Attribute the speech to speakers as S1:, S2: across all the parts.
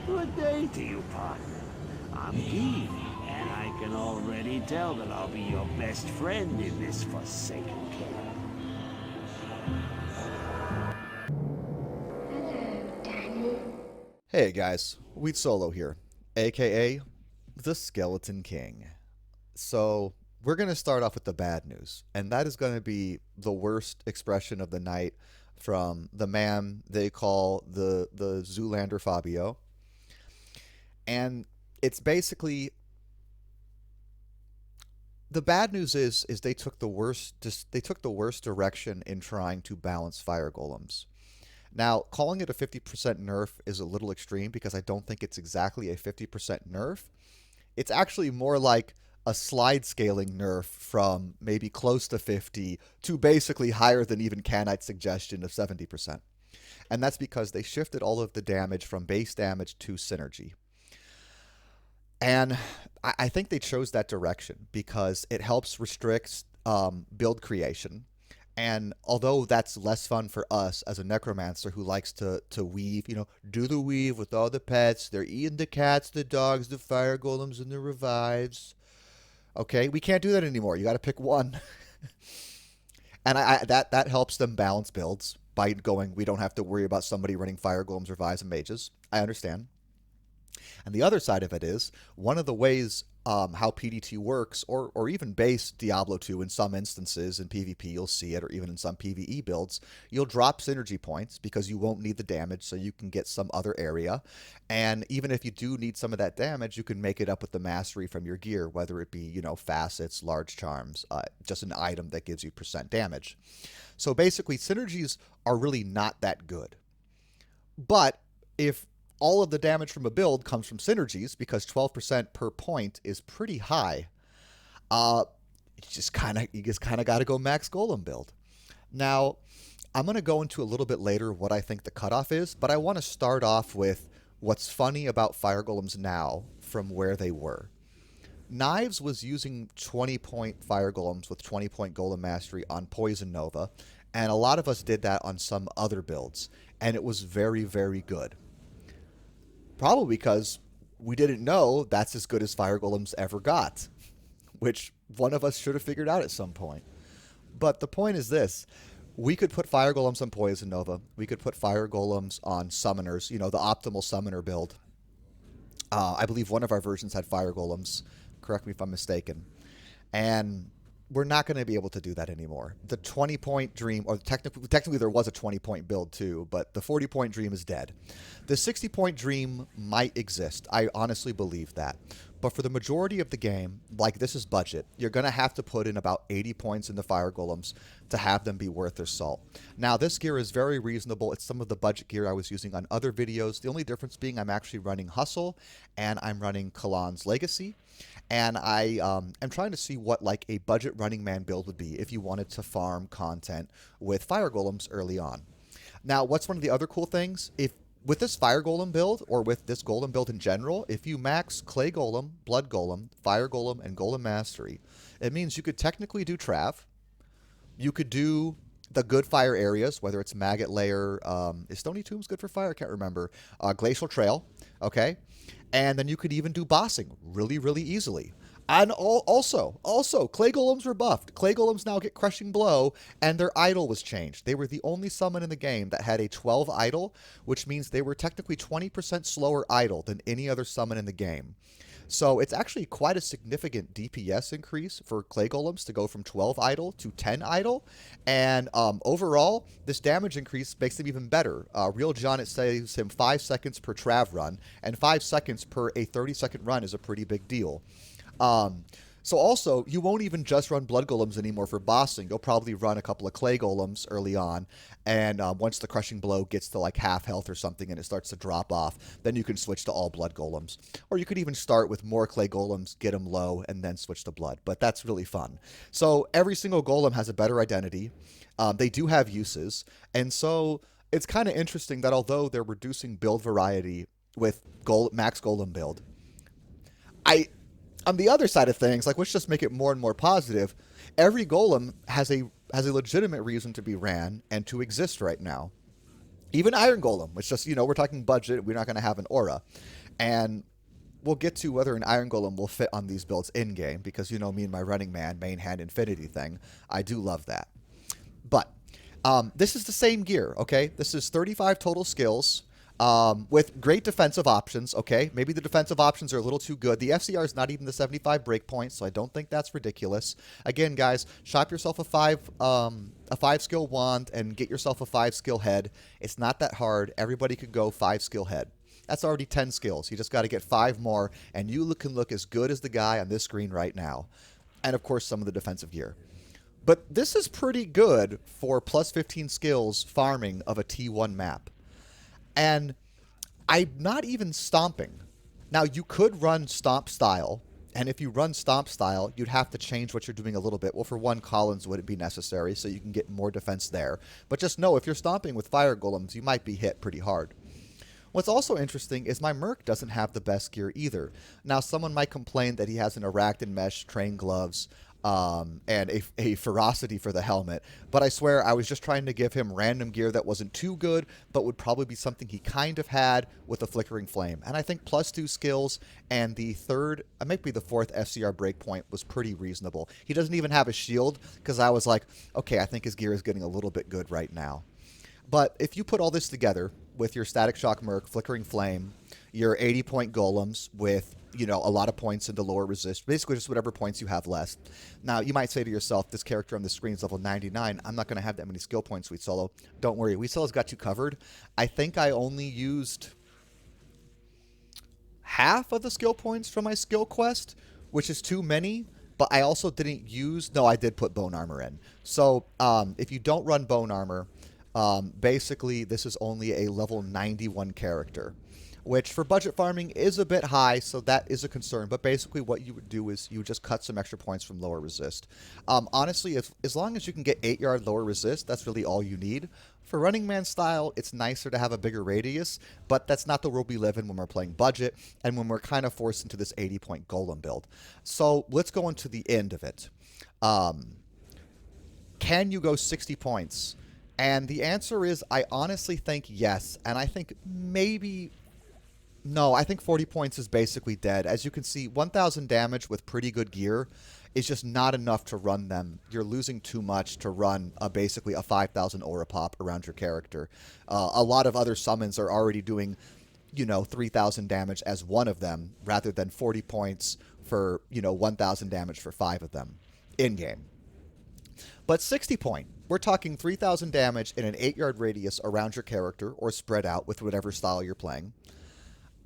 S1: Good day to you, partner. I'm Guy, and I can already tell that I'll be your best friend in this forsaken camp.
S2: Hey guys, Wheat Solo here, aka the Skeleton King. So, we're going to start off with the bad news, and that is going to be the worst expression of the night from the man they call the Zoolander Fabio. And it's basically the bad news is they took the worst direction in trying to balance fire golems. Now, calling it a 50% nerf is a little extreme because I don't think it's exactly a 50% nerf. It's actually more like a slide scaling nerf from maybe close to 50 to basically higher than even Canite's suggestion of 70%. And that's because they shifted all of the damage from base damage to synergy. And I think they chose that direction because it helps restrict build creation. And although that's less fun for us as a necromancer who likes to weave, do the weave with all the pets, they're eating the cats, the dogs, the fire golems, and the revives. Okay, we can't do that anymore. You got to pick one. And that helps them balance builds by going, we don't have to worry about somebody running fire golems, revives, and mages. I understand. And the other side of it is one of the ways how PDT works, or even base Diablo 2 in some instances in PvP, you'll see it, or even in some PvE builds, you'll drop synergy points because you won't need the damage, so you can get some other area. And even if you do need some of that damage, you can make it up with the mastery from your gear, whether it be, facets, large charms, just an item that gives you percent damage. So basically, synergies are really not that good. But if all of the damage from a build comes from synergies, because 12% per point is pretty high, you just kind of got to go max golem build. Now, I'm going to go into a little bit later what I think the cutoff is, but I want to start off with what's funny about fire golems now from where they were. Knives was using 20-point fire golems with 20-point golem mastery on Poison Nova, and a lot of us did that on some other builds, and it was very, very good. Probably because we didn't know that's as good as fire golems ever got, which one of us should have figured out at some point. But the point is this. We could put fire golems on Poison Nova. We could put fire golems on summoners, the optimal summoner build. I believe one of our versions had fire golems. Correct me if I'm mistaken. And we're not going to be able to do that anymore. The 20-point dream, or technically there was a 20-point build too, but the 40-point dream is dead. The 60-point dream might exist. I honestly believe that. But for the majority of the game, like this is budget, you're going to have to put in about 80 points in the fire golems to have them be worth their salt. Now, this gear is very reasonable. It's some of the budget gear I was using on other videos. The only difference being I'm actually running Hustle and I'm running Kalan's Legacy. And I am trying to see what like a budget running man build would be if you wanted to farm content with fire golems early on. Now, what's one of the other cool things? If with this fire golem build, or with this golem build in general, if you max clay golem, blood golem, fire golem, and golem mastery, it means you could technically do Trav. You could do the good fire areas, whether it's Maggot Lair, is Stony Tombs good for fire? I can't remember. Glacial Trail, okay? And then you could even do bossing really, really easily. And also, Clay Golems were buffed. Clay Golems now get Crushing Blow, and their idle was changed. They were the only summon in the game that had a 12 idle, which means they were technically 20% slower idle than any other summon in the game. So it's actually quite a significant DPS increase for Clay Golems to go from 12 idle to 10 idle. And overall, this damage increase makes them even better. Real John, it saves him 5 seconds per Trav run, and 5 seconds per a 30-second run is a pretty big deal. So also, you won't even just run Blood Golems anymore for bossing. You'll probably run a couple of Clay Golems early on, and once the Crushing Blow gets to like half health or something and it starts to drop off, then you can switch to all Blood Golems. Or you could even start with more Clay Golems, get them low, and then switch to Blood. But that's really fun. So every single Golem has a better identity. They do have uses, and so it's kind of interesting that although they're reducing build variety with max Golem build, on the other side of things, like let's just make it more and more positive. Every golem has a legitimate reason to be ran and to exist right now. Even Iron Golem, which just, we're talking budget. We're not going to have an aura. And we'll get to whether an Iron Golem will fit on these builds in-game, because me and my Running Man main hand infinity thing. I do love that. But this is the same gear, okay? This is 35 total skills with great defensive options, okay? Maybe the defensive options are a little too good. The FCR is not even the 75 breakpoint, so I don't think that's ridiculous. Again, guys, shop yourself a 5-skill wand and get yourself a 5-skill head. It's not that hard. Everybody could go 5-skill head. That's already 10 skills. You just got to get 5 more, and you can look as good as the guy on this screen right now. And, of course, some of the defensive gear. But this is pretty good for plus 15 skills farming of a T1 map. And I'm not even stomping. Now, you could run stomp style, and if you run stomp style, you'd have to change what you're doing a little bit. Well, for one, Collins wouldn't be necessary, so you can get more defense there. But just know, if you're stomping with Fire Golems, you might be hit pretty hard. What's also interesting is my Merc doesn't have the best gear either. Now, someone might complain that he has an Arachnid Mesh, train gloves, and a ferocity for the helmet. But I swear, I was just trying to give him random gear that wasn't too good, but would probably be something he kind of had with a Flickering Flame. And I think plus 2 skills and the third, maybe the 4th FCR breakpoint was pretty reasonable. He doesn't even have a shield, because I was like, okay, I think his gear is getting a little bit good right now. But if you put all this together with your Static Shock Merc, Flickering Flame, your 80-point Golems with, a lot of points into lower resist, basically just whatever points you have less. Now, you might say to yourself, this character on the screen is level 99. I'm not going to have that many skill points, Sweet Solo. Don't worry, Sweet Solo's got you covered. I think I only used half of the skill points from my skill quest, which is too many. But I also didn't use... No, I did put Bone Armor in. So, if you don't run Bone Armor... basically, this is only a level 91 character, which for budget farming is a bit high, so that is a concern. But basically what you would do is you would just cut some extra points from lower resist. Honestly, as long as you can get 8-yard lower resist, that's really all you need. For Running Man style, it's nicer to have a bigger radius, but that's not the world we live in when we're playing budget and when we're kind of forced into this 80-point Golem build. So let's go into the end of it. Can you go 60 points? And the answer is, I honestly think yes. And I think maybe... No, I think 40 points is basically dead. As you can see, 1,000 damage with pretty good gear is just not enough to run them. You're losing too much to run basically a 5,000 aura pop around your character. A lot of other summons are already doing, 3,000 damage as one of them, rather than 40 points for, 1,000 damage for 5 of them in-game. But 60 point, we're talking 3,000 damage in an 8-yard radius around your character, or spread out with whatever style you're playing.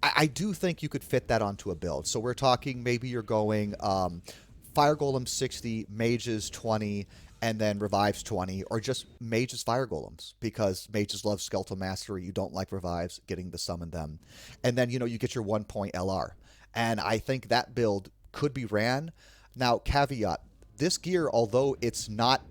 S2: I do think you could fit that onto a build. So we're talking maybe you're going Fire Golems 60, Mages 20, and then Revives 20, or just Mages Fire Golems, because Mages love Skeletal Mastery. You don't like Revives, getting to summon them. And then, you get your 1-point LR. And I think that build could be ran. Now, caveat, this gear, although it's not...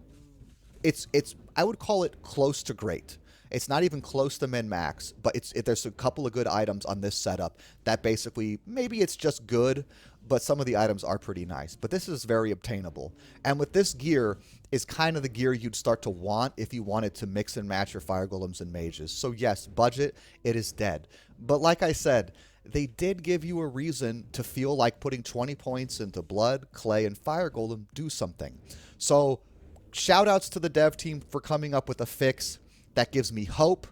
S2: I would call it close to great. It's not even close to min-max, but there's a couple of good items on this setup that basically, maybe it's just good, but some of the items are pretty nice. But this is very obtainable. And with this gear is kind of the gear you'd start to want if you wanted to mix and match your Fire Golems and Mages. So yes, budget, it is dead. But like I said, they did give you a reason to feel like putting 20 points into Blood, Clay, and Fire Golem do something. So shout outs to the dev team for coming up with a fix. That gives me hope.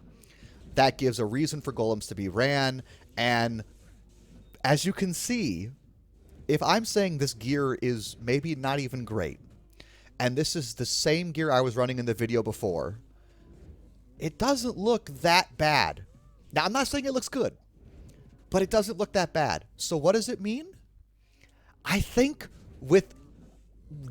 S2: That gives a reason for Golems to be ran. And as you can see, if I'm saying this gear is maybe not even great, and this is the same gear I was running in the video before, it doesn't look that bad. Now, I'm not saying it looks good, but it doesn't look that bad. So what does it mean? I think with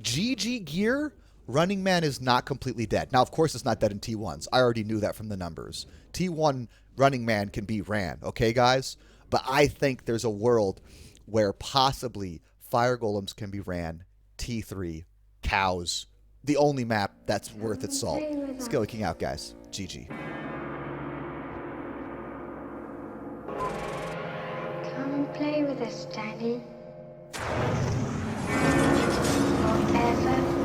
S2: GG gear, Running Man is not completely dead. Now, of course, it's not dead in T1s. I already knew that from the numbers. T1 Running Man can be ran, okay, guys? But I think there's a world where possibly Fire Golems can be ran T3, Cows, the only map that's worth its salt. Skilly King out, guys. GG.
S3: Come play with us, Daddy. Forever.